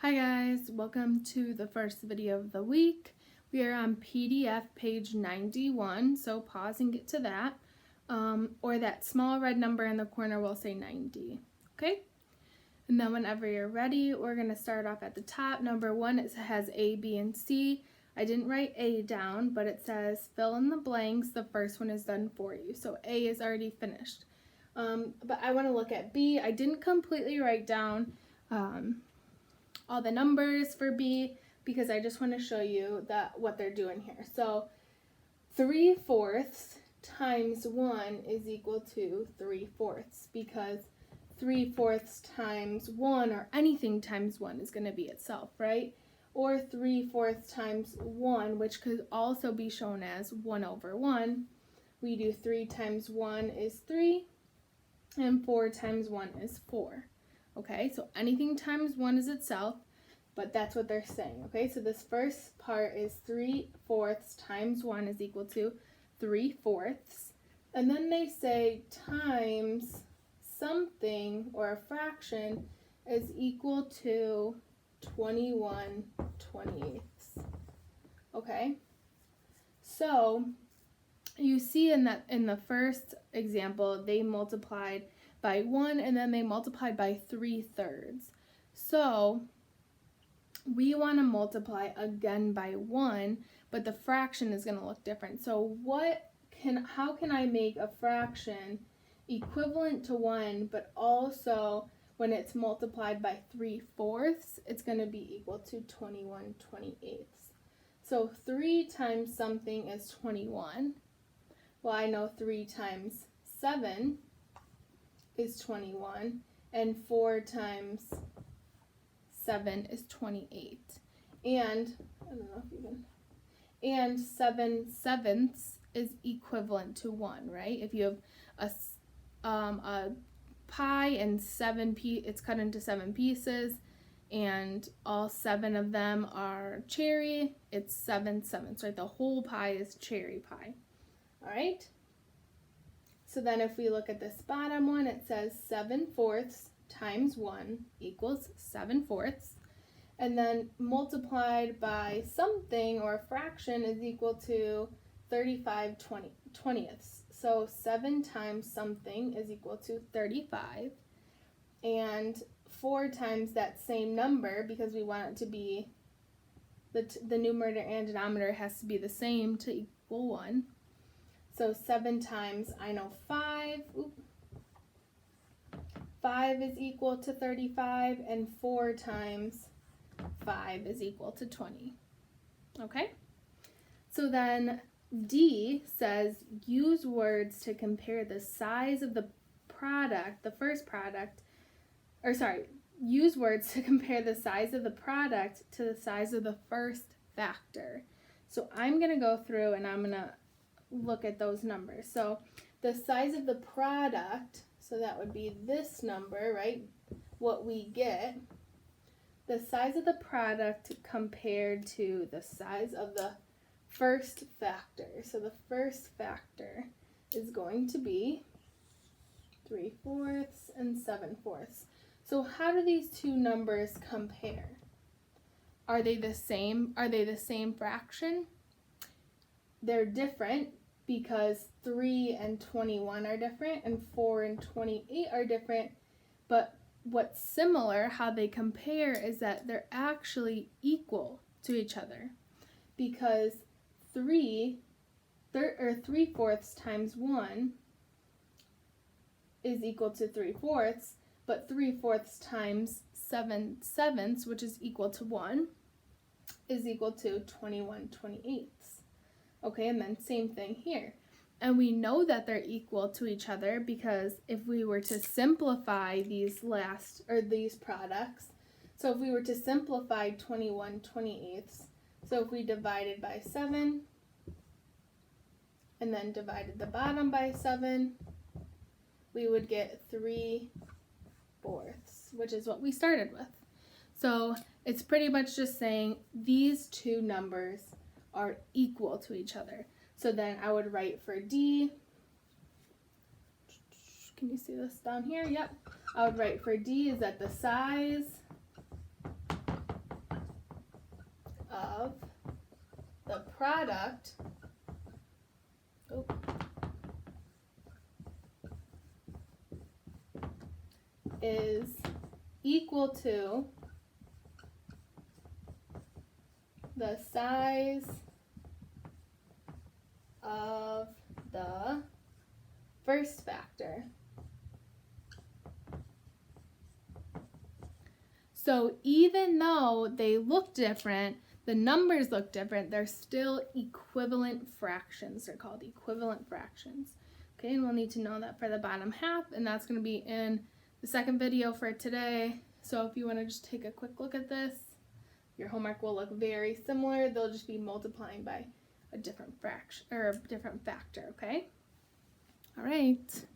Hi guys, welcome to the first video of the week. We are on PDF page 91, so pause and get to that. Or that small red number in the corner will say 90, okay? And then whenever you're ready, we're going to start off at the top. Number 1, it has A, B, and C. I didn't write A down, but it says fill in the blanks. The first one is done for you, so A is already finished. But I want to look at B. I didn't completely write down all the numbers for B because I just want to show you what they're doing here. So 3/4 times 1 is equal to 3/4 because 3/4 times 1 or anything times 1 is going to be itself, right? Or 3/4 times 1, which could also be shown as 1/1. We do 3 times 1 is 3 and 4 times 1 is 4. Okay, so anything times 1 is itself, but that's what they're saying. Okay, so this first part is 3/4 times 1 is equal to 3/4. And then they say times something or a fraction is equal to 21/28. Okay, so you see in the first example, they multiplied by 1 and then they multiplied by 3/3. So we want to multiply again by 1, but the fraction is going to look different. So how can I make a fraction equivalent to 1, but also when it's multiplied by 3/4, it's going to be equal to 21/28. So 3 times something is 21. Well, I know 3 times 7 is 21, and 4 times 7 is 28. And I don't know if you can. And 7/7 is equivalent to 1, right? If you have a pie and it's cut into 7 pieces, and all 7 of them are cherry, it's 7/7, right? The whole pie is cherry pie. All right. So then if we look at this bottom one, it says 7/4 times 1 equals 7/4. And then multiplied by something or a fraction is equal to 35/20. So 7 times something is equal to 35. And 4 times that same number, because we want it to be, the numerator and denominator has to be the same to equal 1. So 7 times, I know 5. 5 is equal to 35, and 4 times 5 is equal to 20. Okay? So then D says use words to compare the size of the product, use words to compare the size of the product to the size of the first factor. So I'm going to go through and I'm going to look at those numbers. So the size of the product, so that would be this number, right? What we get, the size of the product compared to the size of the first factor. So the first factor is going to be 3/4 and 7/4. So how do these two numbers compare? Are they the same? Are they the same fraction? They're different because 3 and 21 are different and 4 and 28 are different, but what's similar, how they compare, is that they're actually equal to each other because 3/4 times 1 is equal to 3/4, but 3/4 times 7/7, which is equal to 1, is equal to 21/28. Okay, and then same thing here. And we know that they're equal to each other because if we were to simplify these products, so if we were to simplify 21/28, so if we divided by 7 and then divided the bottom by 7, we would get 3/4, which is what we started with. So it's pretty much just saying these two numbers are equal to each other. So then I would write for D, can you see this down here? Yep. I would write for D is that the size product is equal to the size of the first factor. So even though they look different, the numbers look different, they're still equivalent fractions. They're called equivalent fractions. Okay, and we'll need to know that for the bottom half, and that's going to be in the second video for today. So if you want to just take a quick look at this, your homework will look very similar. They'll just be multiplying by a different fraction or a different factor, okay? All right.